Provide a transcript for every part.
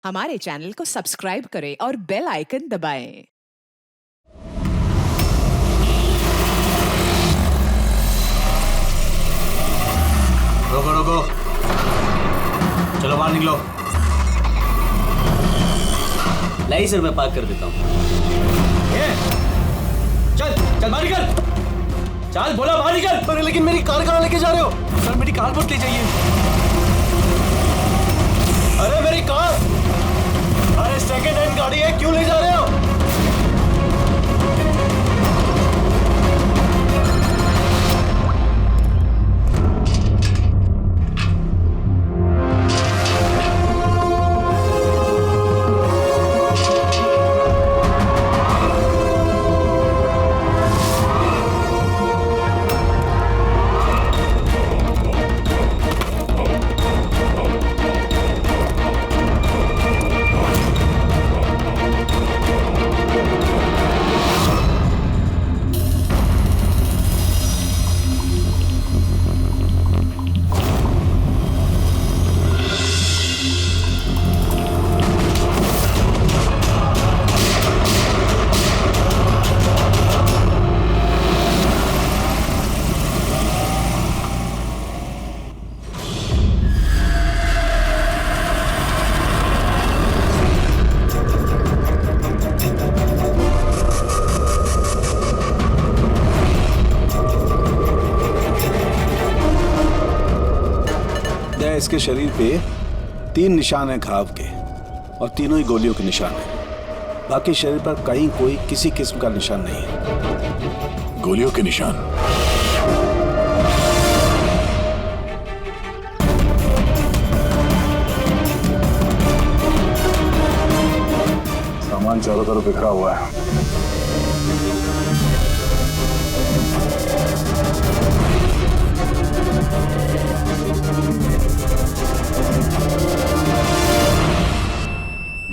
हमारे चैनल को सब्सक्राइब करें और बेल आइकन दबाएं। रोको रोको, चलो बाहर निकलो। लाई सर, मैं पार्क कर देता हूँ। चल चल बाहर निकल, चल बोला बाहर निकल। अरे लेकिन मेरी कार कहाँ लेके जा रहे हो? सर मेरी कार मत ले जाइए। अरे मेरी कार, अरे सेकंड हैंड गाड़ी है, क्यों ले जा रहे हो? इसके शरीर पे 3 निशान हैं घाव के और तीनों ही गोलियों के निशान हैं। बाकी शरीर पर कहीं कोई किसी किस्म का निशान नहीं है। गोलियों के निशान? सामान चारों तरफ बिखरा हुआ है।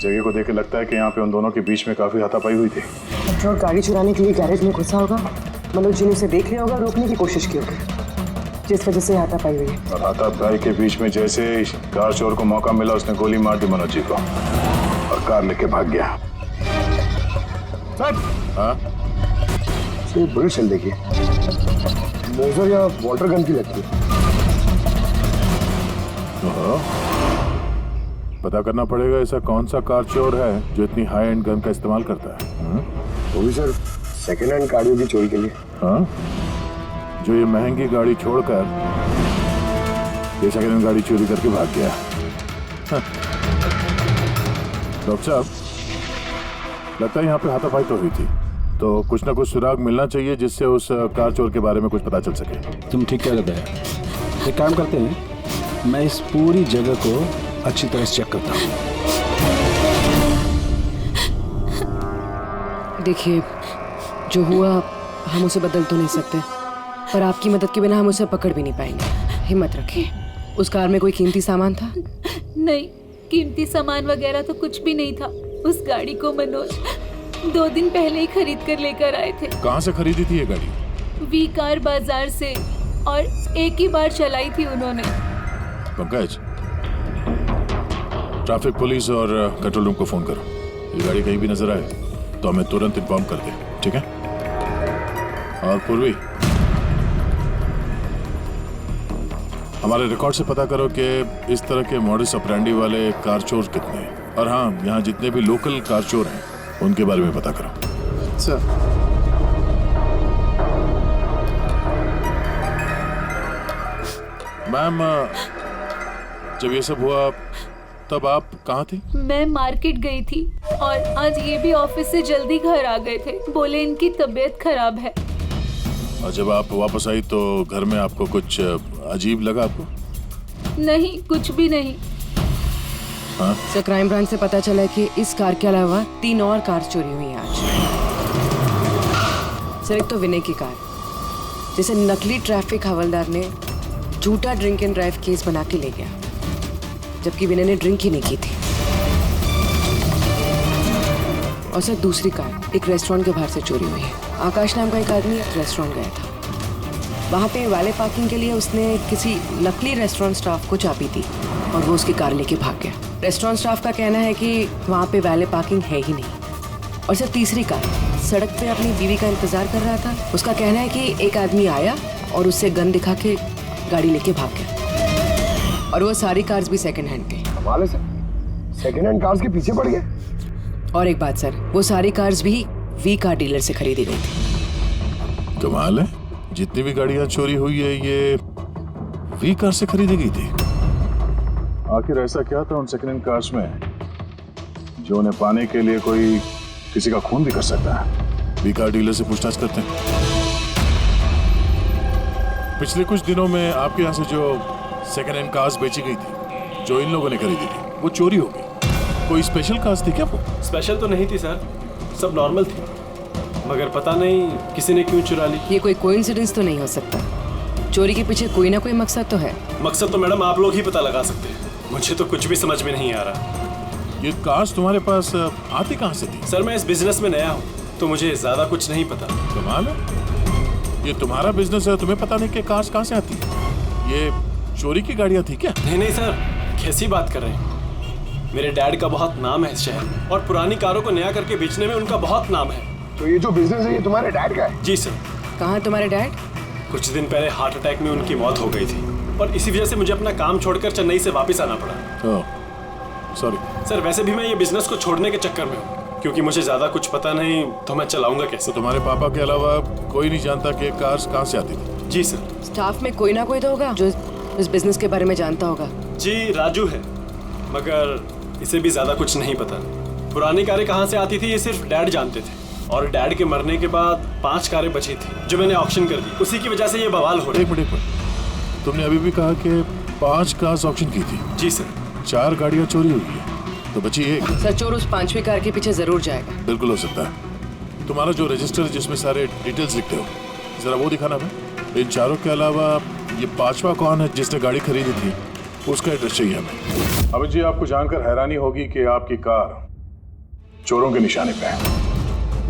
जगह को देख के लगता है कि यहाँ पे उन दोनों के बीच में काफी हाथापाई हुई थी। पेट्रोल गाड़ी चुराने के लिए गैरेज में घुसा होगा। मनोज जी ने उसे देख लिया होगा, रोकने की कोशिश की होगी, जिस वजह से हाथापाई हुई। और हाथापाई के बीच में जैसे कार चोर को मौका मिला, उसने गोली मार दी मनोज जी को और कार लेके भाग गया। हाँ? बुलेट चल देखिए, मोजर या वाटर गन की लगती है। पता करना पड़ेगा ऐसा कौन सा कार चोर है जो इतनी हाई एंड गन का इस्तेमाल करता है। वो भी सर सेकेंड हैंड गाड़ियों की चोरी के लिए। हाँ? जो ये महंगी गाड़ी छोड़कर ये सेकेंड हैंड गाड़ी चोरी करके भाग गया। डॉक्टर साहब, लगता है यहाँ पे हाथापाई तो हुई थी, तो कुछ ना कुछ सुराग मिलना चाहिए जिससे उस कार चोर के बारे में कुछ पता चल सके। तुम ठीक कह रहे हैं। एक काम करते हैं, मैं इस पूरी जगह को अच्छी तरह से चेक करता हूँ। देखिए, जो हुआ हम उसे बदल तो नहीं सकते, पर आपकी मदद के बिना हम उसे पकड़ भी नहीं पाएंगे। हिम्मत रखिए। उस कार में कोई कीमती सामान था? नहीं, कीमती सामान वगैरह तो कुछ भी नहीं था। उस गाड़ी को मनोज 2 दिन पहले ही खरीद कर लेकर आए थे। कहाँ से खरीदी थी ये गाड़ी? वी कार बाजार से, और एक ही बार चलाई थी उन्होंने। पंकज, ट्रैफिक पुलिस और कंट्रोल रूम को फोन करो। ये गाड़ी कहीं भी नजर आए तो हमें तुरंत इन्फॉर्म कर दे, ठीक है? और पूर्वी, हमारे रिकॉर्ड से पता करो कि इस तरह के मॉडस ऑपरेंडी वाले कार चोर कितने हैं। और हाँ, यहाँ जितने भी लोकल कार चोर हैं उनके बारे में पता करो। सर, मैम, जब ये सब हुआ तब आप कहाँ थी? मैं मार्केट गई थी और आज ये भी ऑफिस से जल्दी घर आ गए थे। बोले इनकी तबीयत खराब है। और जब आप वापस आई तो घर में आपको कुछ अजीब लगा आपको? नहीं, कुछ भी नहीं। हाँ? सर, क्राइम ब्रांच से पता चला कि इस कार के अलावा 3 और कार चोरी हुई हैं आज। सर, एक तो विनय की कार, जिसे नकली ट्रैफिक हवलदार ने झूठा ड्रिंक एंड ड्राइव केस बना के ले गया, जबकि विनय ने ड्रिंक ही नहीं की थी। और सर, दूसरी कार एक रेस्टोरेंट के बाहर से चोरी हुई है। आकाश नाम का एक आदमी रेस्टोरेंट गया था, वहाँ पे वाले पार्किंग के लिए उसने किसी नकली रेस्टोरेंट स्टाफ को चाबी दी और वो उसकी कार लेके भाग गया। रेस्टोरेंट स्टाफ का कहना है कि वहाँ पे वैले पार्किंग है ही नहीं। और सर तीसरी कार सड़क पे अपनी बीवी का इंतजार कर रहा था। उसका कहना है कि एक आदमी आया और उससे गन दिखा के गाड़ी लेके भाग गया। और वो सारी कार्स भी सेकंड हैंड थे। कमाल है सर, सेकंड हैंड कार्स के पीछे पड़ गए। और एक बात सर, वो सारी कार्स भी वी कार डीलर से खरीदी गई थी। कमाल है, जितनी भी गाड़ियां चोरी हुई है ये वी कार से खरीदी गई थी। आखिर ऐसा क्या था उन सेकंड हैंड कार्स में जो उन्हें पाने के लिए कोई किसी का खून भी कर सकता है? वी कार डीलर से पूछताछ करते हैं। पिछले कुछ दिनों में आपके यहाँ से जो सेकंड हैंड कार्स बेची गई थी, जो इन लोगों ने खरीदी थी, वो चोरी हो गई। कोई स्पेशल कार्स थी क्या वो? स्पेशल तो नहीं थी सर, सब नॉर्मल थी, मगर पता नहीं किसी ने क्यों चुरा ली। ये कोई कोइंसिडेंस तो नहीं हो सकता। चोरी के पीछे कोई ना कोई मकसद तो है। मकसद तो मैडम आप लोग ही पता लगा सकते हैं, मुझे तो कुछ भी समझ में नहीं आ रहा। ये कार्स तुम्हारे पास आती कहाँ से थी? सर मैं इस बिजनेस में नया हूँ तो मुझे ज्यादा कुछ नहीं पता। कमाल है, ये तुम्हारा बिजनेस है, तुम्हें पता नहीं कि कार्स कहाँ से आती है? ये चोरी की गाड़ियाँ थी क्या? नहीं नहीं सर, कैसी बात कर रहे हैं? मेरे डैड का बहुत नाम है इस शहर और पुरानी कारों को नया करके बेचने में उनका बहुत नाम है। तो ये जो बिजनेस है ये तुम्हारे डैड का है? जी सर। कहाँ है तुम्हारे डैड? कुछ दिन पहले हार्ट अटैक में उनकी मौत हो गई थी और इसी वजह से मुझे अपना काम छोड़कर चेन्नई से वापस आना पड़ा। सॉरी सर, वैसे भी मैं ये बिजनेस को छोड़ने के चक्कर में हूँ क्योंकि मुझे ज्यादा कुछ पता नहीं, तो मैं चलाऊंगा कैसे? तो तुम्हारे पापा के अलावा कोई नहीं जानता कि कार्स कहाँ से आती थी? जी सर। स्टाफ में कोई ना कोई तो होगा जो इस बिजनेस के बारे में जानता होगा। जी राजू है, मगर इसे भी ज्यादा कुछ नहीं पता। पुरानी कारें कहाँ से आती थी ये सिर्फ डैड जानते थे और डैड के मरने के बाद 5 कारें बची थी जो मैंने ऑक्शन कर दी, उसी की वजह से ये बवाल हो रहा है। एक मिनट, तुमने अभी भी कहा कि 5 कार्स ऑक्शन की थी। जी सर। 4 गाड़ियाँ चोरी हुई है तो बची एक। सर चोर उस 5वीं कार के पीछे जरूर जाएगा। बिल्कुल हो सकता है। तुम्हारा जो रजिस्टर है जिसमें सारे डिटेल्स लिखते हो, जरा वो दिखाना हमें। इन 4 के अलावा ये 5वां कौन है जिसने गाड़ी खरीदी थी, उसका एड्रेस चाहिए हमें। अभी जी आपको जानकर हैरानी होगी कि आपकी कार चोरों के निशाने पे है।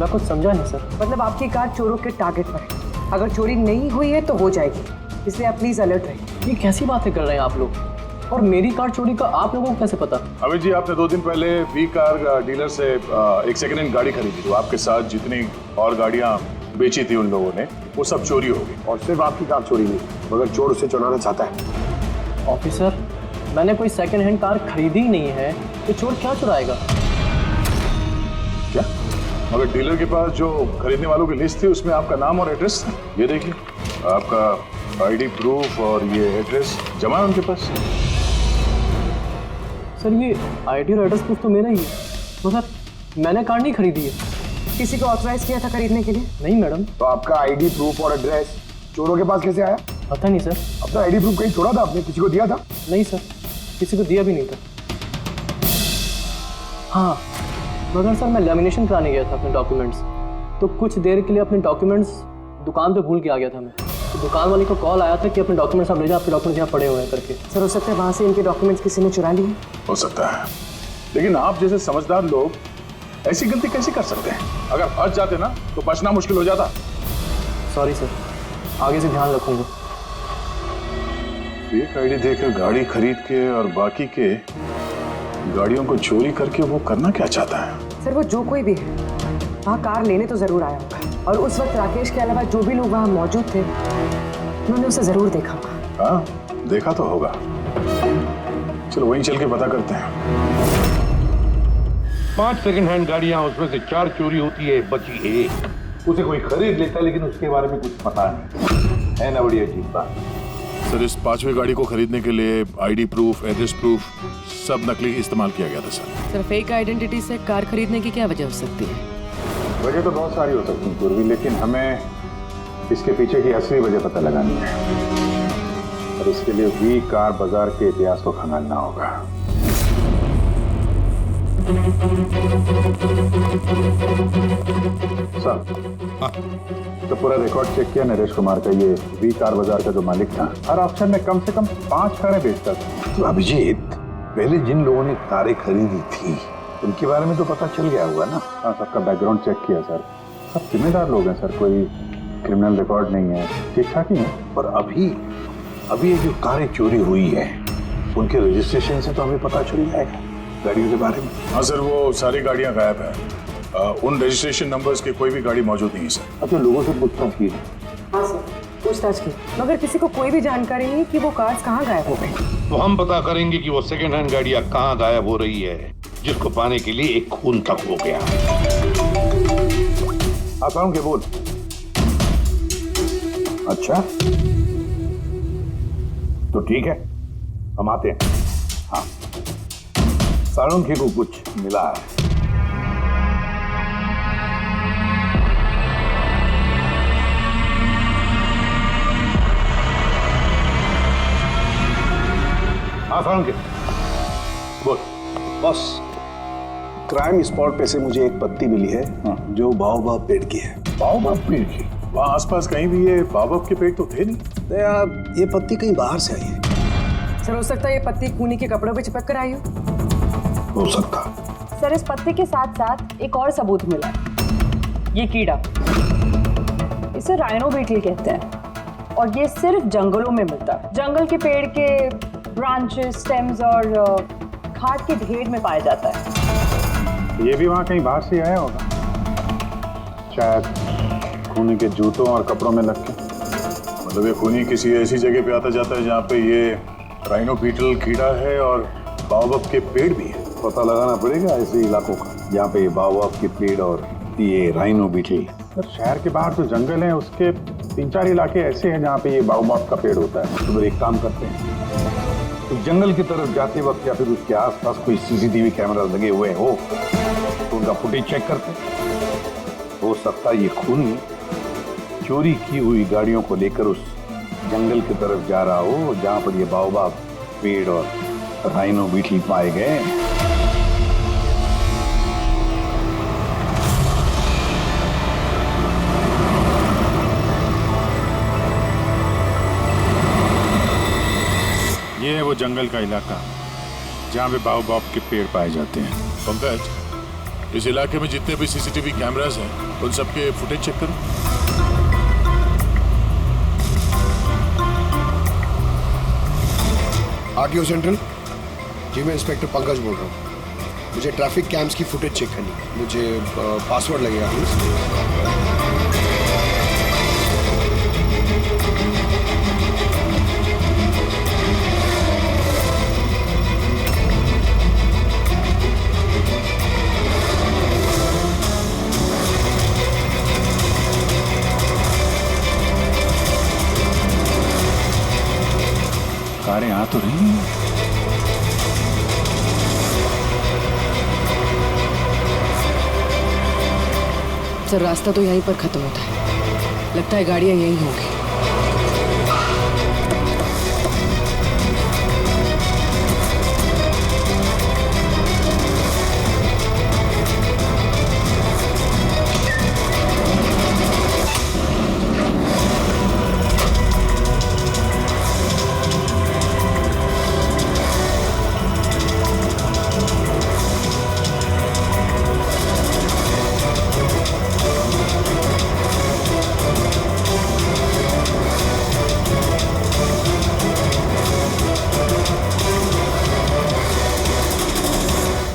मैं कुछ समझा नहीं सर। मतलब आपकी कार चोरों के टारगेट पर है। अगर चोरी नहीं हुई है तो हो जाएगी, इसलिए आप प्लीज अलर्ट रहिए। ये कैसी बातें कर रहे हैं आप लोग? और मेरी कार चोरी का आप लोगों को कैसे पता? अभी जी आपने 2 दिन पहले वी कार डीलर से एक सेकंड हैंड गाड़ी खरीदी थी। आपके साथ जितनी और गाड़ियां बेची थी उन लोगों ने, वो सब चोरी हो गई। और सिर्फ आपकी कार चोरी नहीं, मगर चोर उसे चुराना चाहता है। ऑफिसर, मैंने कोई सेकंड हैंड कार खरीदी ही नहीं है, तो चोर क्या चुराएगा? क्या? मगर डीलर के पास जो खरीदने वालों की लिस्ट थी उसमें आपका नाम और एड्रेस था। ये देखिए, आपका आईडी प्रूफ और ये एड्रेस जमा है उनके पास। सर ये आईडी और एड्रेस प्रूफ तो मेरा ही है, मगर मैंने कार नहीं खरीदी है। किसी को ऑथराइज किया था खरीदने के लिए? नहीं मैडम। तो आपका आईडी प्रूफ और एड्रेस चोरों के पास कैसे आया? पता नहीं सर। अपना आईडी प्रूफ कहीं छोड़ा था आपने? किसी को दिया था? नहीं सर, किसी को दिया भी नहीं था। हाँ, मगर सर मैं लैमिनेशन कराने गया था अपने डॉक्यूमेंट्स, तो कुछ देर के लिए अपने डॉक्यूमेंट्स दुकान पे भूल के आ गया था मैं। तो दुकान वाले को कॉल आया था कि अपने डॉक्यूमेंट्स आप ले जाओ, आपके डॉक्यूमेंट्स यहाँ पड़े हुए हैं करके। सर हो सकता है वहाँ से इनके डॉक्यूमेंट्स किसी ने चुरा लिए। हो सकता है, लेकिन आप जैसे समझदार लोग ऐसी गलती कैसे कर सकते हैं? अगर फंस जाते ना तो बचना मुश्किल हो जाता। सॉरी सर, आगे से ध्यान रखूंगा। फेक आईडी देकर गाड़ी खरीद के और बाकी के गाड़ियों को चोरी करके वो करना क्या चाहता है? सर वो जो कोई भी है वहाँ कार लेने तो जरूर आया होगा, और उस वक्त राकेश के अलावा जो भी लोग वहाँ मौजूद थे उन्होंने उसे जरूर देखा होगा। हाँ, देखा तो होगा। चलो वहीं चल के पता करते हैं। 5 सेकंड हैंड गाड़ियां, उसमें से 4 चोरी होती है, बची एक। उसे कोई खरीद लेता है लेकिन उसके बारे में कुछ पता नहीं है ना। बड़ी अजीब बात। सर इस 5वीं गाड़ी को खरीदने के लिए आईडी प्रूफ, एड्रेस प्रूफ सब नकली इस्तेमाल किया गया था सर। सर फेक आइडेंटिटी से कार खरीदने की क्या वजह हो सकती है? वजह तो बहुत सारी हो सकती है पूर्वी, लेकिन हमें इसके पीछे की असली वजह पता लगानी है और इसके लिए वी कार बाजार के इतिहास को खंगालना होगा। सर तो पूरा रिकॉर्ड चेक किया नरेश कुमार का, ये वी कार बाजार का जो मालिक था हर ऑप्शन में कम से कम 5 कारें बेचता था। तो अभिजीत, पहले जिन लोगों ने कारें खरीदी थी उनके बारे में तो पता चल गया होगा ना? हाँ, सबका बैकग्राउंड चेक किया सर, सब जिम्मेदार लोग हैं सर, कोई क्रिमिनल रिकॉर्ड नहीं है, ठीक ठाक ही है। और अभी ये जो कारें चोरी हुई है उनके रजिस्ट्रेशन से तो हमें पता चल जाएगा। गाड़ियों के बारे में? हाँ सर, वो सारी गाड़ियां गायब हैं। उन रजिस्ट्रेशन नंबर्स के कोई भी गाड़ी मौजूद नहीं है सर। अच्छा, लोगों से पूछताछ की? हाँ सर, पूछताछ की, मगर किसी को कोई भी जानकारी नहीं कि वो कार्स कहाँ गायब हो गई। तो हम पता करेंगे कि वो सेकेंड हैंड गाड़ियां कहाँ गायब हो रही है, जिसको पाने के लिए एक खून तक हो गया। आसान के बोल। अच्छा तो ठीक है, हम आते हैं। हाँ, साळुंखे को कुछ मिला है। हाँ साळुंखे बोल। बॉस, क्राइम स्पॉट पे से मुझे एक पत्ती मिली है जो बाओबाब पेड़ की है। बाओबाब पेड़ की? वहाँ आसपास कहीं भी ये बाओबाब के पेड़ तो थे नहीं। तो यार, ये पत्ती कहीं बाहर से आई है। सर, हो सकता है ये पत्ती खूनी के कपड़ों पे चिपक कर आई हो सकता। सर, इस पत्ते के साथ साथ एक और सबूत मिला है। ये कीड़ा, इसे राइनो बीटल कहते हैं और ये सिर्फ जंगलों में मिलता है। जंगल के पेड़ के ब्रांचेस, स्टेम्स और खाद के ढेर में पाया जाता है। ये भी वहाँ कहीं बाहर से आया होगा, शायद खूनी के जूतों और कपड़ों में लग के। मतलब ये खूनी किसी ऐसी जगह पे आता जाता है जहाँ पे ये राइनो बीटल कीड़ा है और बाओबाब के पेड़ भी है। पता लगाना पड़ेगा ऐसे इलाकों का जहाँ पे बाओबाब के पेड़ और ये राइनो बीटल। सर, शहर के बाहर जो जंगल है उसके 3-4 इलाके ऐसे हैं जहाँ पे ये बाओबाब का पेड़ होता है। तो फिर एक काम करते हैं, तो जंगल की तरफ जाते वक्त या फिर उसके आसपास कोई सीसीटीवी कैमरा लगे हुए हो तो उनका फुटेज चेक करते हैं। हो सकता है ये खूनी चोरी की हुई गाड़ियों को लेकर उस जंगल की तरफ जा रहा हो जहाँ पर ये बाओबाब पेड़ और राइनो बीटल पाए गए। ये है वो जंगल का इलाका जहाँ पे बाओबाब के पेड़ पाए जाते हैं। पंकज, इस इलाके में जितने भी सीसीटीवी कैमरास हैं उन सबके फुटेज चेक करो। आरटीओ सेंट्रल जी, मैं इंस्पेक्टर पंकज बोल रहा हूँ। मुझे ट्रैफिक कैम्स की फुटेज चेक करनी है। मुझे पासवर्ड लगेगा प्लीज। कारें आ तो रही हैं। सर, रास्ता तो यहीं पर खत्म होता है। लगता है गाड़ियां यहीं होंगी।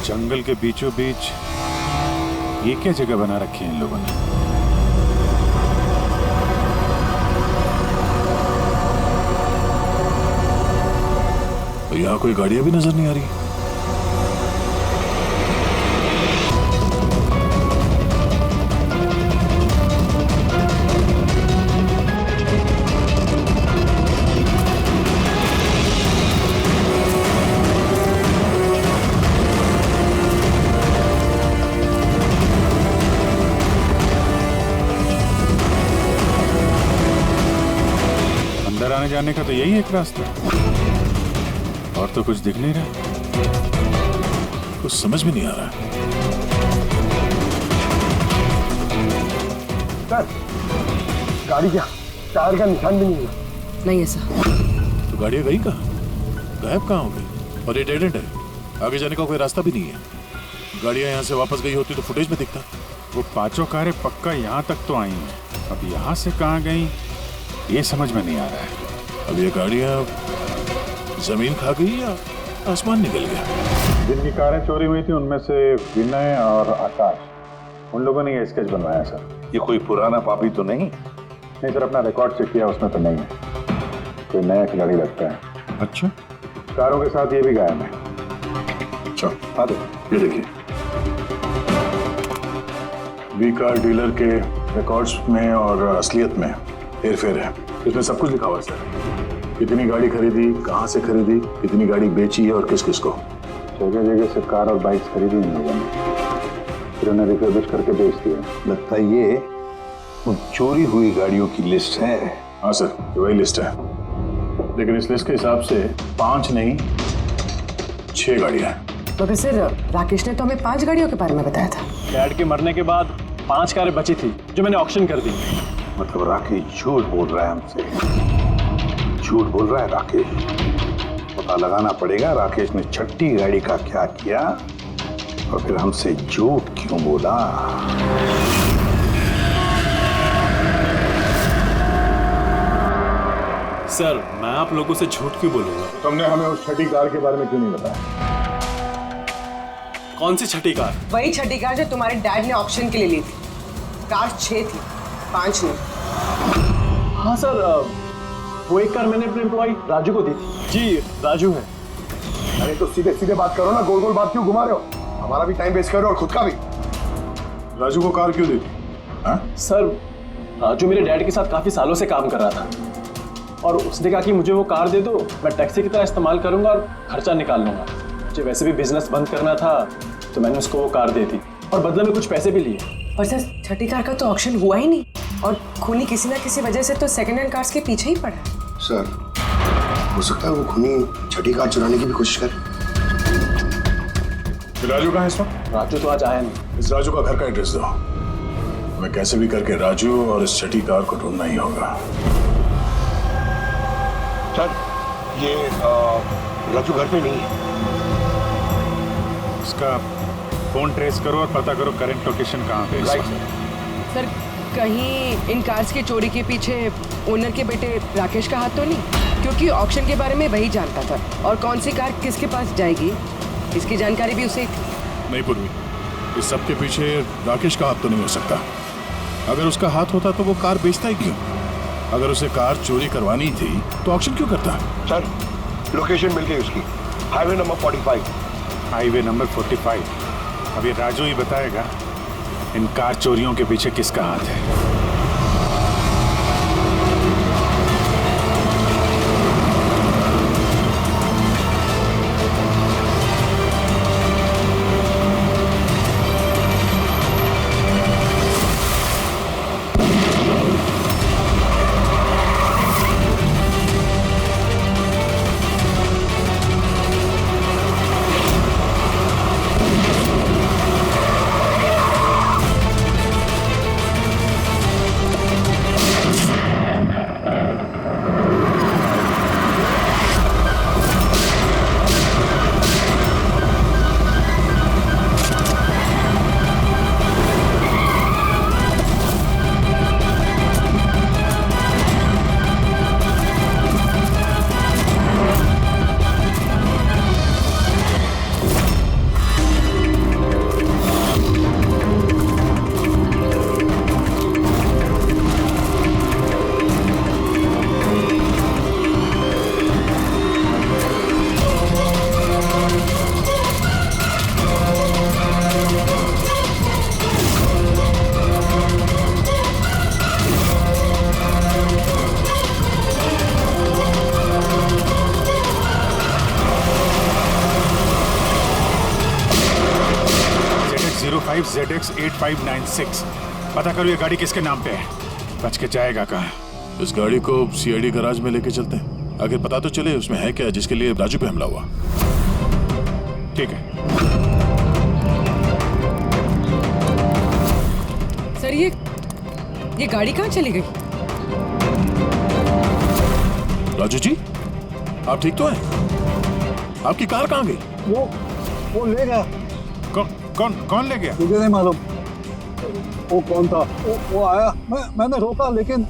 जंगल के बीचों बीच ये क्या जगह बना रखी है इन लोगों ने? तो यहाँ कोई गाड़ियां भी नजर नहीं आ रही। अंदर आने जाने का तो यही एक रास्ता है, और तो कुछ दिख नहीं रहा। कुछ समझ में नहीं आ रहा है। सर, गाड़ी क्या टायर का निशान भी नहीं है। नहीं ऐसा। तो गाड़ियां गई कहाँ? गायब कहाँ हो गई? और ये डेड एंड है, आगे जाने का कोई रास्ता भी नहीं है। गाड़ियां यहाँ से वापस गई होती तो फुटेज में दिखता। वो पांचों कारें पक्का यहाँ तक तो आई हैं, अब यहाँ से कहाँ गई ये समझ में नहीं आ रहा है। अब ये गाड़ियां जमीन खा गई या आसमान निकल गया? जिनकी कारें चोरी हुई थी उनमें से विनय और आकाश, उन लोगों ने ये स्केच बनवाया सर। ये कोई पुराना पापी तो नहीं? नहीं सर, अपना रिकॉर्ड चेक किया, उसमें तो नहीं है। कोई नया खिलाड़ी लगता है। अच्छा, कारों के साथ ये भी गायब है। अच्छा, आ दो, ये देखिए। वी कार डीलर के रिकॉर्ड्स में और असलियत में हेरफेर है। इसमें सब कुछ लिखा हुआ है सर, कितनी गाड़ी खरीदी, कहाँ से खरीदी, कितनी गाड़ी बेची है और किस किस को। जगह जगह से कार और बाइक्स खरीदी इन लोगों ने, फिर उन्हें रिफर्बिश करके बेच दिया। लगता है ये उन चोरी हुई गाड़ियों की लिस्ट है। हाँ सर, ये वही लिस्ट है, लेकिन इस लिस्ट के हिसाब से 5 नहीं 6 गाड़ियाँ हैं। मगर सर, राकेश ने तो हमें 5 गाड़ियों के बारे में बताया था। डैड के मरने के बाद 5 कारें बची थी जो मैंने ऑक्शन कर दी। मतलब राकेश झूठ बोल रहा है हमसे, झूठ बोल रहा है राकेश। पता लगाना पड़ेगा राकेश ने छठी गाड़ी का क्या किया और फिर हमसे झूठ क्यों बोला। सर, मैं आप लोगों से झूठ क्यों बोलूंगा? तुमने हमें उस छठी कार के बारे में क्यों नहीं बताया? कौन सी छठी कार? वही छठी कार जो तुम्हारे डैड ने ऑक्शन के लिए ली थी। कार 6 थी, 5 नहीं। हाँ सर, वो एक कार मैंने अपने एम्प्लॉय राजू को दी थी। जी, राजू है। अरे तो सीधे सीधे बात करो ना, गोल गोल बात क्यों घुमा रहे हो? हमारा भी टाइम वेस्ट कर रहे हो और खुद का भी। राजू को कार क्यों दी थी? हाँ? सर, राजू मेरे डैड के साथ काफी सालों से काम कर रहा था और उसने कहा कि मुझे वो कार दे दो, मैं टैक्सी की तरह इस्तेमाल करूंगा और खर्चा निकाल लूंगा। मुझे वैसे भी बिजनेस बंद करना था तो मैंने उसको वो कार दे दी और बदले में कुछ पैसे भी लिए। पर सर, छठी कार का तो ऑक्शन हुआ ही नहीं और खूनी किसी ना किसी वजह से तो सेकंड हैंड कार्स के पीछे ही पड़ा। सर, हो सकता है वो खूनी छठी कार चुराने की भी कोशिश करे। राजू कहाँ है इस वक्त? राजू तो आज आया नहीं। इस राजू का घर का एड्रेस दो, हमें कैसे भी करके राजू और इस छठी कार को ढूंढना ही होगा। सर, ये राजू घर पे नहीं है। उसका फोन ट्रेस करो और पता करो करंट लोकेशन कहाँ पे है। सर, कहीं इन कार्स की चोरी के पीछे ओनर के बेटे राकेश का हाथ तो नहीं? क्योंकि ऑक्शन के बारे में वही जानता था और कौन सी कार किसके पास जाएगी इसकी जानकारी भी उसे। नहीं पूर्वी, इस सब के पीछे राकेश का हाथ तो नहीं हो सकता। अगर उसका हाथ होता तो वो कार बेचता ही क्यों? अगर उसे कार चोरी करवानी थी तो ऑक्शन क्यों करता? सर, लोकेशन मिल गई उसकी, हाईवे नंबर 45। Highway number 45। अब ये राजू ही बताएगा इन कार चोरियों के पीछे किसका हाथ है। ZX8596। पता करो ये गाड़ी किसके नाम पे है, बच के जाएगा कहाँ। इस गाड़ी को सीआईडी गैराज में लेके चलते हैं, आखिर पता तो चले उसमें है क्या जिसके लिए राजू पे हमला हुआ। ठीक है सर, ये गाड़ी कहाँ चली गई? राजू जी, आप ठीक तो हैं? आपकी कार कहाँ गई? वो ले गया। कौन ले गया? मुझे नहीं मालूम वो कौन था। वो आया, मैंने रोका लेकिन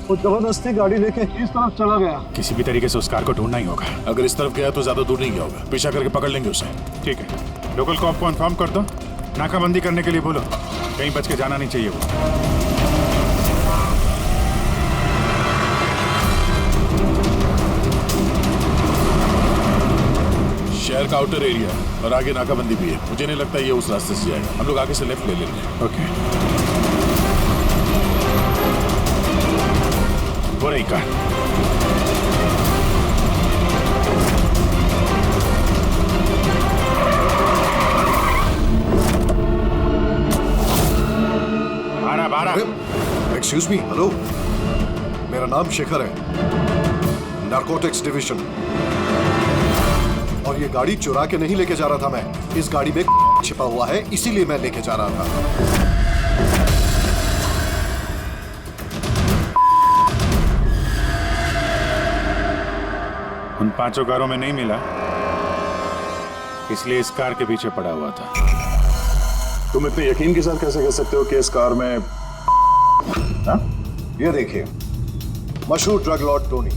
वो जबरदस्ती गाड़ी लेके इस तरफ चला गया। किसी भी तरीके से उस कार को ढूंढना ही होगा। अगर इस तरफ गया तो ज्यादा दूर नहीं गया होगा, पीछा करके पकड़ लेंगे उसे। ठीक है, लोकल कॉप को इन्फॉर्म कर दो, नाकाबंदी करने के लिए बोलो, कहीं बच के जाना नहीं चाहिए वो। शहर का आउटर एरिया और आगे नाकाबंदी भी है। मुझे नहीं लगता ये उस रास्ते से जाएगा। हम लोग आगे से लेफ्ट ले लेंगे। ओके, वो रही कार। एक्सक्यूज मी, हेलो, मेरा नाम शेखर है, नारकोटिक्स डिवीजन। और ये गाड़ी चुरा के नहीं लेके जा रहा था मैं, इस गाड़ी में छिपा हुआ है, इसीलिए मैं लेके जा रहा था। उन 5 कारों में नहीं मिला, इसलिए इस कार के पीछे पड़ा हुआ था। तुम इतने यकीन के साथ कैसे कह सकते हो कि इस कार में ये देखिए, मशहूर ड्रग लॉर्ड टोनी,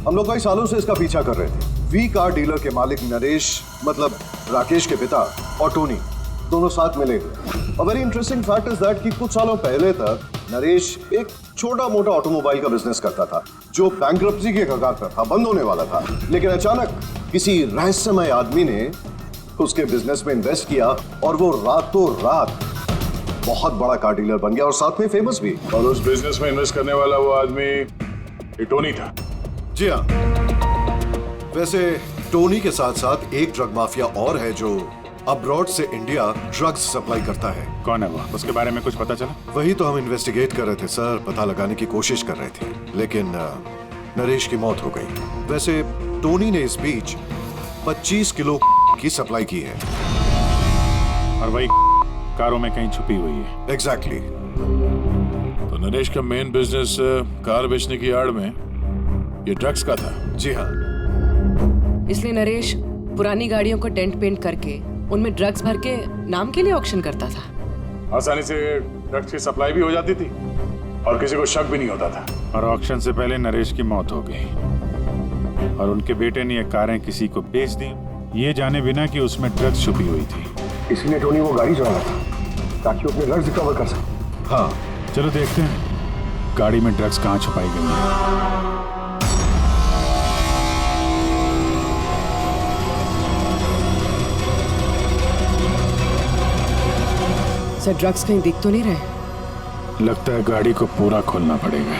हम लोग कई सालों से इसका पीछा कर रहे थे। वी कार डीलर के मालिक नरेश, मतलब राकेश के पिता, और टोनी दोनों साथ मिले हुए। और very interesting fact is that कि कुछ सालों पहले तक नरेश एक छोटा मोटा ऑटोमोबाइल का बिजनेस करता था जो बैंक्रप्सी के कगार पर था, बंद होने वाला था। लेकिन अचानक किसी रहस्यमय आदमी ने उसके बिजनेस में इन्वेस्ट किया और वो रातों रात बहुत बड़ा कार डीलर बन गया और साथ में फेमस भी। और उस बिजनेस में इन्वेस्ट करने वाला वो आदमी टोनी था। जी हाँ, वैसे टोनी के साथ साथ एक ड्रग माफिया और है जो अब्रॉड से इंडिया ड्रग्स सप्लाई करता है। कौन है वो? उसके बारे में कुछ पता चला? वही तो हम इन्वेस्टिगेट कर रहे थे सर, पता लगाने की कोशिश कर रहे थे, लेकिन नरेश की मौत हो गई। वैसे टोनी ने इस बीच 25 किलो की सप्लाई की है और वही कारों में कहीं छुपी हुई है। एग्जैक्टली। तो नरेश का मेन बिजनेस कार बेचने की आड़ में ये ड्रग्स का था। जी हाँ, इसलिए नरेश पुरानी गाड़ियों को डेंट पेंट करके उनमें ड्रग्स भर के नाम के लिए ऑक्शन करता था। आसानी से ड्रग्स की सप्लाई भी हो जाती थी और किसी को शक भी नहीं होता था। और ऑक्शन से पहले नरेश की मौत हो गई और उनके बेटे ने ये कारें किसी को बेच दी, ये जाने बिना कि उसमें ड्रग्स छुपी हुई थी। इसीलिए टोनी वो गाड़ी चला था ताकि वो अपने ड्रग्स रिकवर कर सके। हाँ, चलो देखते हैं गाड़ी में ड्रग्स कहाँ छुपाई गई है। सर, ड्रग्स कहीं दिख तो नहीं रहे? लगता है गाड़ी को पूरा खोलना पड़ेगा।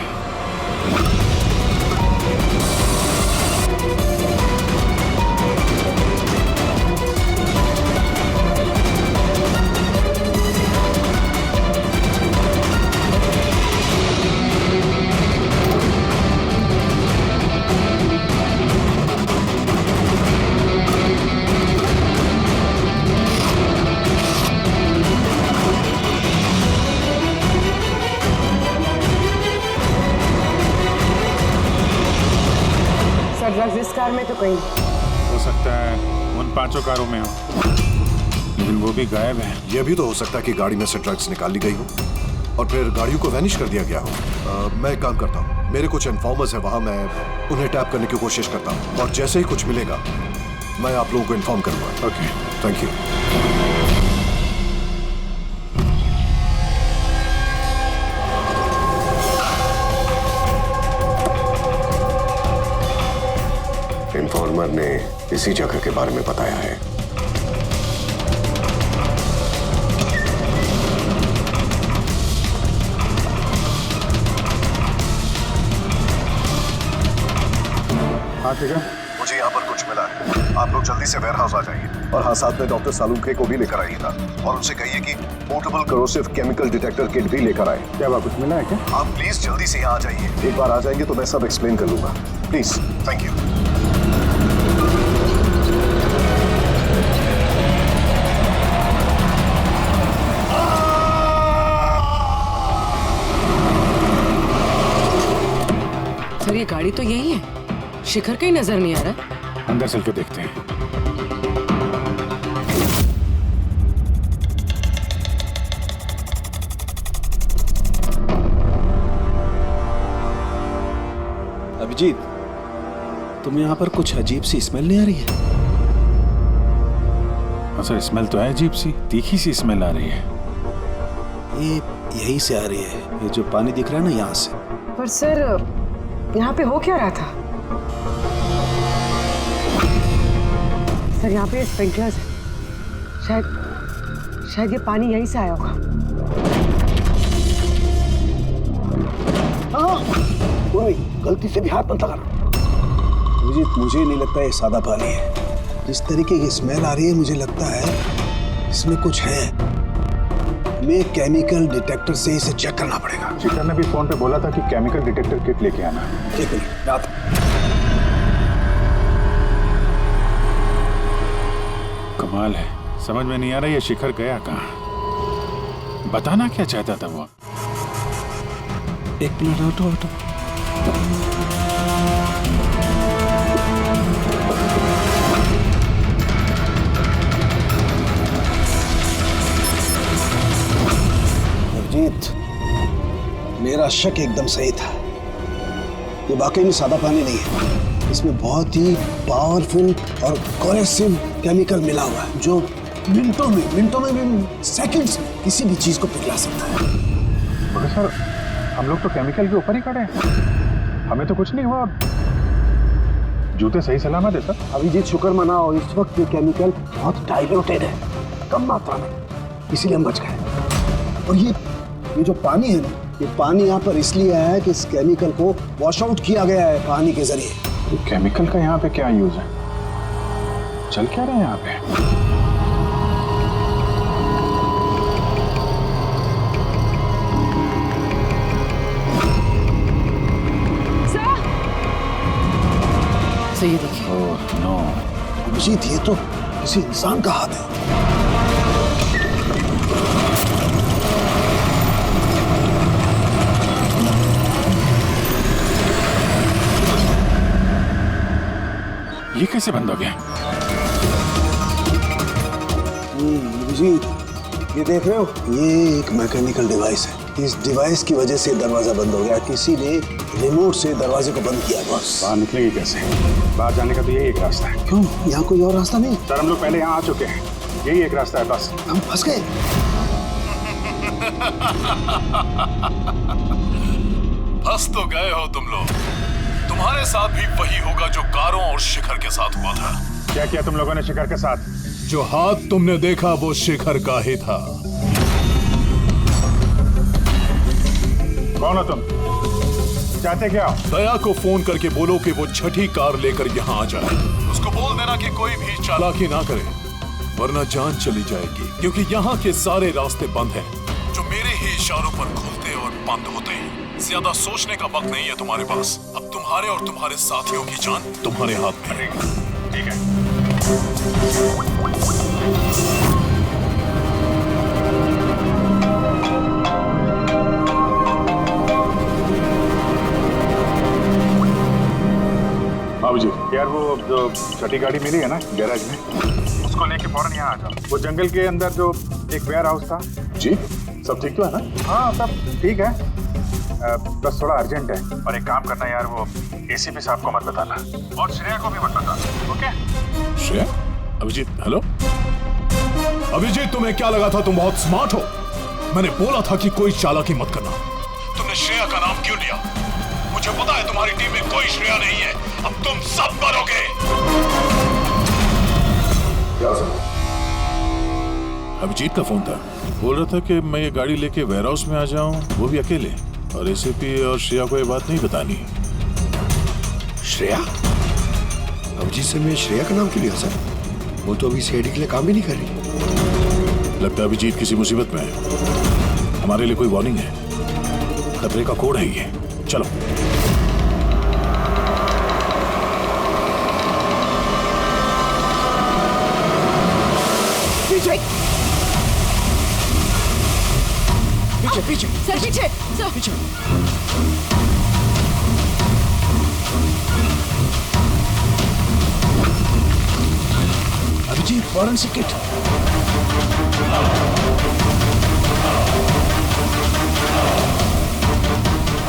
ड्रग्स इस कार में तो कहीं हो सकता है उन 5 कारों में हो, लेकिन वो भी गायब है। यह भी तो हो सकता है कि गाड़ी में से ड्रग्स निकाल ली गई हो और फिर गाड़ियों को वैनिश कर दिया गया हो। मैं एक काम करता हूँ, मेरे कुछ इन्फॉर्मर्स हैं वहाँ, मैं उन्हें टैप करने की कोशिश करता हूँ और जैसे ही कुछ मिलेगा मैं आप लोगों को इन्फॉर्म करूँगा। Okay, thank you. इन्फॉर्मर ने इसी जगह के बारे में बताया है। हाँ ठीक है, मुझे यहाँ पर कुछ मिला है, आप लोग जल्दी से वेयर हाउस आ जाइए और हाँ, साथ में डॉक्टर सालुंखे को भी लेकर आइएगा और उनसे कहिए कि portable corrosive chemical detector kit भी लेकर आए। क्या बात, कुछ मिला है क्या? आप प्लीज जल्दी से यहाँ आ जाइए, एक बार आ जाएंगे तो मैं सब एक्सप्लेन कर लूंगा, प्लीज। Thank you. सर, ये गाड़ी तो यही है, शिखर कहीं नजर नहीं आ रहा। अंदर चल के देखते हैं। अभिजीत, तुम्हें यहाँ पर कुछ अजीब सी स्मेल नहीं आ रही है? हाँ सर, स्मेल तो है अजीब सी, तीखी सी स्मेल आ रही है। ये यहीं से आ रही है, ये जो पानी दिख रहा है ना यहाँ से। पर सर यहाँ पे हो क्या रहा था? सर यहाँ पे स्प्रिंकलर्स है, शायद ये पानी यहीं से आया होगा। कोई गलती से भी हाथ मत लगाना। मुझे नहीं लगता ये सादा पानी है। जिस तरीके की स्मेल आ रही है मुझे लगता है इसमें कुछ है। हमें केमिकल डिटेक्टर से इसे चेक करना पड़ेगा। चिकन ने भी फोन पे बोला था कि केमिकल डिटेक्टर किट लेके आना। एक मिनट, रात कमाल है, समझ में नहीं आ रहा ये शिखर गया कहाँ। बताना क्या चाहता था वो? एक मिनट, ऑटो ऑटो। अभिजीत, मेरा शक एकदम सही था। ये वाकई में सादा पानी नहीं है, इसमें बहुत ही पावरफुल और कोरेसिव केमिकल मिला हुआ है जो मिनटों में सेकंड्स में किसी भी चीज को पिघला सकता है। मगर सर, हम लोग तो केमिकल के ऊपर ही खड़े हैं, हमें तो कुछ नहीं हुआ। जूते सही सलामत है सर। अभिजीत, शुक्र मनाओ, इस वक्त ये केमिकल बहुत डाइल्यूटेड है, कम मात्रा में, इसीलिए हम बच गए। और ये जो पानी है ना, ये पानी यहाँ पर इसलिए आया है कि इस केमिकल को वॉश आउट किया गया है पानी के जरिए। तो केमिकल का यहाँ पे क्या यूज है? चल क्या रहे हैं यहाँ पे? सर ये देखिए। Oh no. अभिजीत, ये तो किसी इंसान का हाथ है। ये कैसे बंद हो गया? अभिजीत, ये देख रहे हो, ये एक मैकेनिकल डिवाइस है। इस डिवाइस की वजह से दरवाजा बंद हो गया। किसी ने रिमोट से दरवाजे को बंद किया। बस बाहर निकलेंगे कैसे? बाहर जाने का तो यही एक रास्ता है। क्यों, यहाँ कोई और रास्ता नहीं? सर, हम लोग पहले यहाँ आ चुके हैं, यही एक रास्ता है बस। हम फंस गए। फंस तो गए हो तुम लोग। तुम्हारे साथ भी वही होगा जो कारों और शिखर के साथ हुआ था। क्या किया तुम लोगों ने शिखर के साथ? जो हाथ तुमने देखा वो शिखर का ही था। कौन हो तुम? चाहते क्या? दया को फोन करके बोलो कि वो छठी कार लेकर यहाँ आ जाए। उसको बोल देना कि कोई भी चालाकी ना करे, वरना जान चली जाएगी। क्योंकि यहाँ के सारे रास्ते बंद हैं, जो मेरे ही इशारों पर खुलते और बंद होते हैं। ज्यादा सोचने का वक्त नहीं है तुम्हारे पास। अब तुम्हारे और तुम्हारे साथियों की जान तुम्हारे हाथ में है। ठीक है। बाबूजी, यार वो जो छठी गाड़ी मिली है ना गैराज में, उसको लेके फौरन यहाँ आ जाओ। वो जंगल के अंदर जो एक वेयर हाउस था। जी, सब ठीक तो है ना? हाँ, सब ठीक है, बस थोड़ा अर्जेंट है। और एक काम करना यार, वो एसीपी साहब को मत बताना और श्रेया को भी मत बताना, ओके? श्रेया? अभिजीत, हेलो अभिजीत, तुम्हें क्या लगा था तुम बहुत स्मार्ट हो? मैंने बोला था कि कोई चालाकी मत करना। तुमने श्रेया का नाम क्यों लिया? मुझे पता है तुम्हारी टीम में कोई श्रेया नहीं है। अब तुम सब मरोगे। अभिजीत का फोन था, बोल रहा था कि मैं ये गाड़ी लेके वेयर हाउस में आ जाऊं, वो भी अकेले, और एसीपी और श्रेया को ये बात नहीं बतानी। श्रेया? अभिजीत से मैं श्रेया का नाम क्यों लिया सर? वो तो अभी सीआईडी के लिए काम भी नहीं कर रही। लगता है अभिजीत किसी मुसीबत में है। हमारे लिए कोई वार्निंग है, खतरे का कोड है ये। चलो। पीछे पीछे पीछे सर, पीछे सर, पीछे। Abhijit, forensic kit.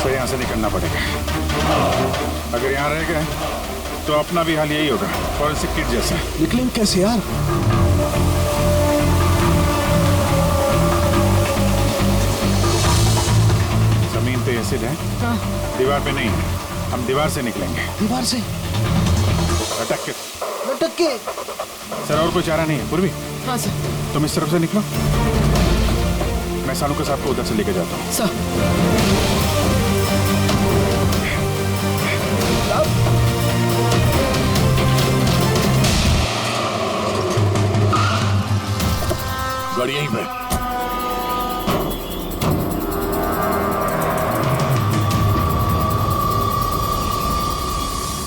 तो यहाँ से निकलना पड़ेगा। अगर यहाँ तो अपना भी हाल यही होगा, फॉरेंसिक किट जैसा। निकलेंगे कैसे यार? जमीन पे एसिड है, दीवार पे नहीं। हम दीवार से निकलेंगे। दीवार से? लटक के। लटक के? सर और कोई चारा नहीं है। पूर्वी, हाँ सर। तुम इस तरफ से निकलो, मैं सानू के साथ को उधर से लेके जाता हूँ। सर गाड़ी यहीं पे।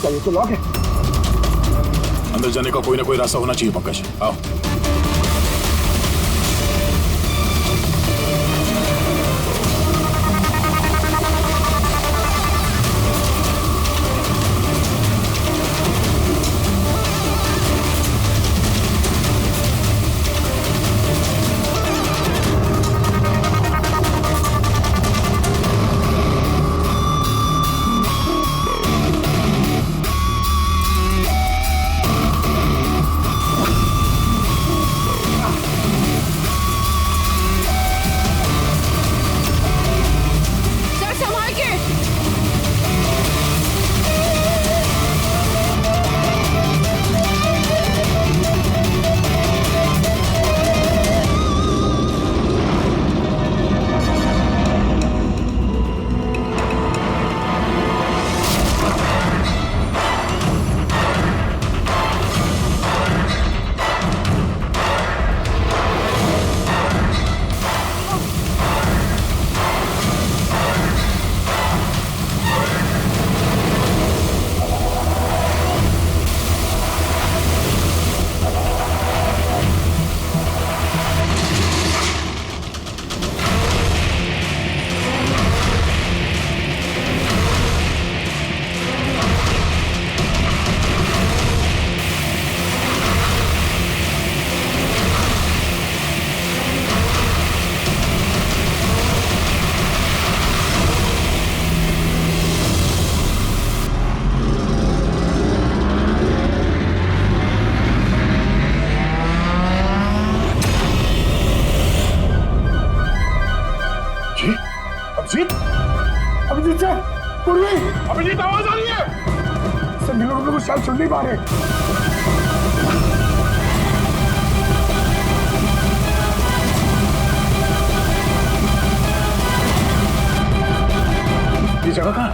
ये तो लॉक है। अंदर जाने का कोई ना कोई रास्ता होना चाहिए पंकज, आओ। अभिजीत सर, पूर्वी, अभिजीत आवाज आ रही है। सर मिलो को शायद सुन नहीं पा रहे। ये जगह कहाँ?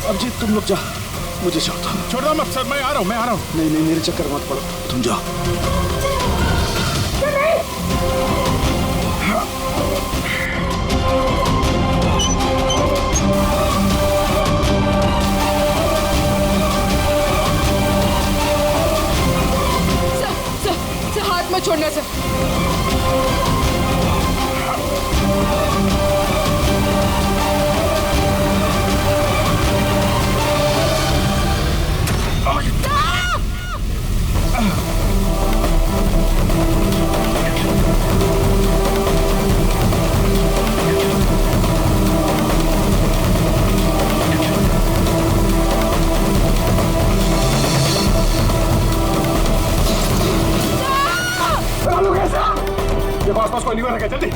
अभिजीत तुम लोग जा, मुझे छोड़ दो मत सर, मैं आ रहा हूँ। नहीं मेरे चक्कर मत पड़ो, तुम जाओ। सर हाथ मत छोड़ना सर। आसपास कोई लीवर है क्या? जल्दी।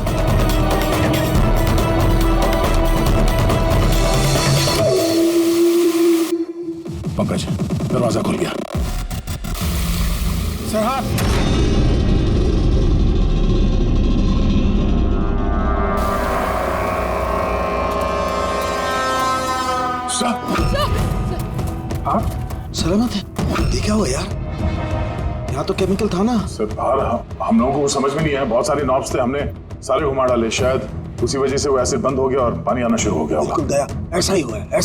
पंकज, दरवाजा खुल गया। सर हाथ। हाँ सलामत है? ये क्या हुआ यार? यहाँ तो केमिकल था ना। सर बाहर हम लोगों को समझ में नहीं आया, बहुत सारे नॉब्स थे, हमने सारे घुमा डाले, शायद उसी वजह से वो एसिड बंद हो गया और पानी आना शुरू हो गया। बिल्कुल दया, ऐसा ही हुआ है।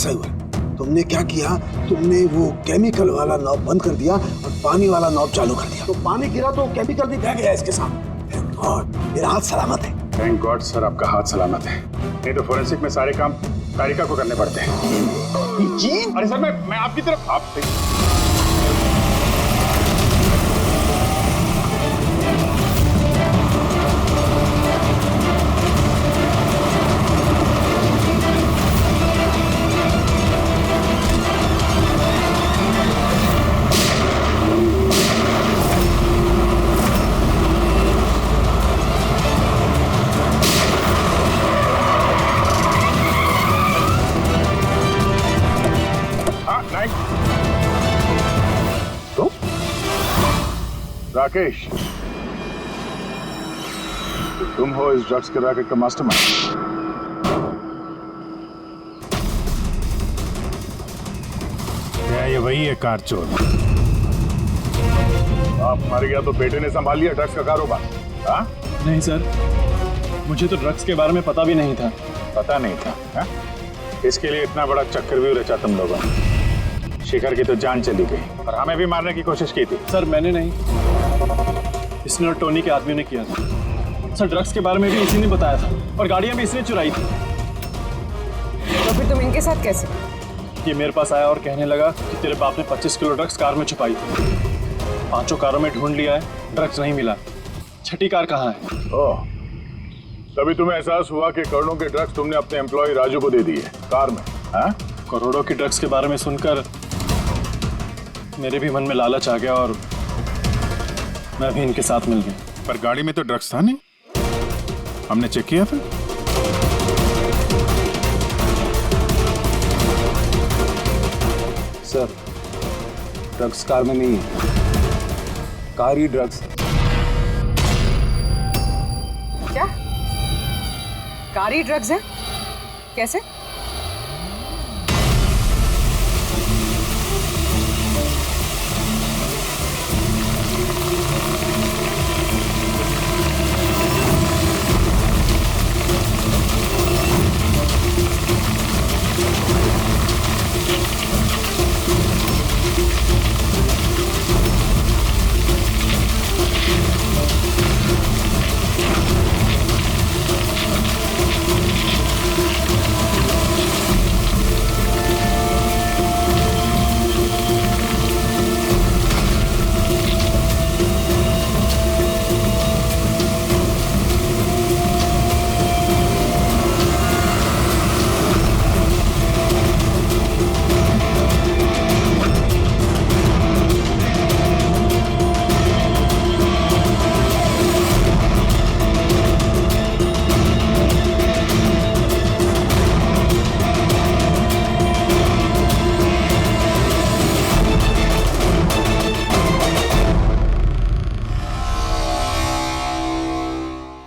तुमने क्या किया? तुमने वो केमिकल वाला नॉब बंद कर दिया और पानी वाला नॉब चालू कर दिया, तो पानी गिरा तो केमिकल भी बह गया इसके साथ। गॉड, मेरा हाथ सलामत है। थैंक गॉड सर, आपका हाथ सलामत है। नहीं तो फोरेंसिक में सारे काम कारिका को करने पड़ते हैं। जी अरे सर, मैं आपकी तरफ आप राकेश, तुम हो इस ड्रग्स के रैकेट का मास्टरमाइंड। क्या ये वही है कार चोर? आप मर गया तो बेटे ने संभाल लिया ड्रग्स का कारोबार? हाँ? नहीं सर, मुझे तो ड्रग्स के बारे में पता भी नहीं था। पता नहीं था? हा? इसके लिए इतना बड़ा चक्रव्यूह रचा तुम लोगों ने। शिखर की तो जान चली गई और हमें भी मारने की कोशिश की थी। सर मैंने नहीं, इसने और टोनी के आदमियों ने किया था। सर ड्रग्स के बारे में भी इसी ने बताया था और गाड़ियां भी इसने चुराई थी। तो फिर तुम इनके साथ कैसे? ये मेरे पास आया और कहने लगा कि तेरे बाप ने 25 किलो ड्रग्स कार में छुपाई थी। 5 कारों में ढूंढ लिया है, ड्रग्स नहीं मिला। 6ठी कार कहाँ है? ओह, तभी तुम्हें एहसास हुआ कि करोड़ों के ड्रग्स तुमने अपने एम्प्लॉय राजू को दे दिए कार में। हाँ? करोड़ों की ड्रग्स के बारे में सुनकर मेरे भी मन में लालच आ गया और मैं भी इनके साथ मिल गया। पर गाड़ी में तो ड्रग्स था नहीं, हमने चेक किया फिर। सर ड्रग्स कार में नहीं है, कार ही ड्रग्स। क्या कार ही ड्रग्स है? कैसे?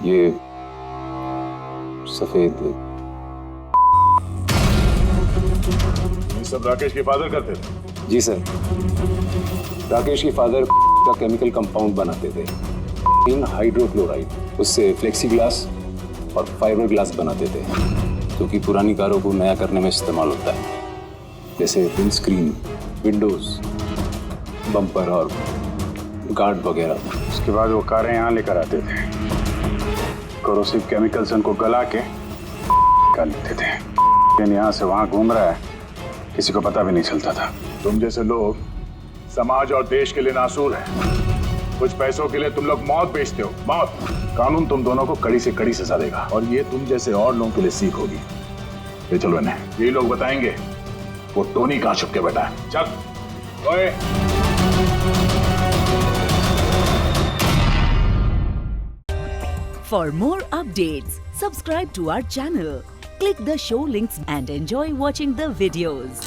ये सफेद। ये सब राकेश के फादर करते थे? जी सर, राकेश के फादर का केमिकल कंपाउंड बनाते थे, इन हाइड्रोक्लोराइड। उससे फ्लेक्सी ग्लास और फाइबर ग्लास बनाते थे, जो कि पुरानी कारों को नया करने में इस्तेमाल होता है, जैसे विंडस्क्रीन, विंडोज, बम्पर और गार्ड वगैरह। उसके बाद वो कारें यहाँ लेकर आते थे, कोरोसिव केमिकल्स उनको गला के निकाल लेते थे। लेकिन यहाँ से वहाँ घूम रहा है, किसी को पता भी नहीं चलता था। तुम जैसे लोग समाज और देश के लिए नासूर हैं। कुछ पैसों के लिए तुम लोग मौत बेचते हो, मौत। कानून तुम दोनों को कड़ी से कड़ी सजा देगा और ये तुम जैसे और लोगों के लिए सीख होगी। ये चलो इन्हें, यही लोग बताएंगे वो टोनी कहाँ छुप के बैठा है। चल ओए। For more updates, subscribe to our channel, click the show links and enjoy watching the videos.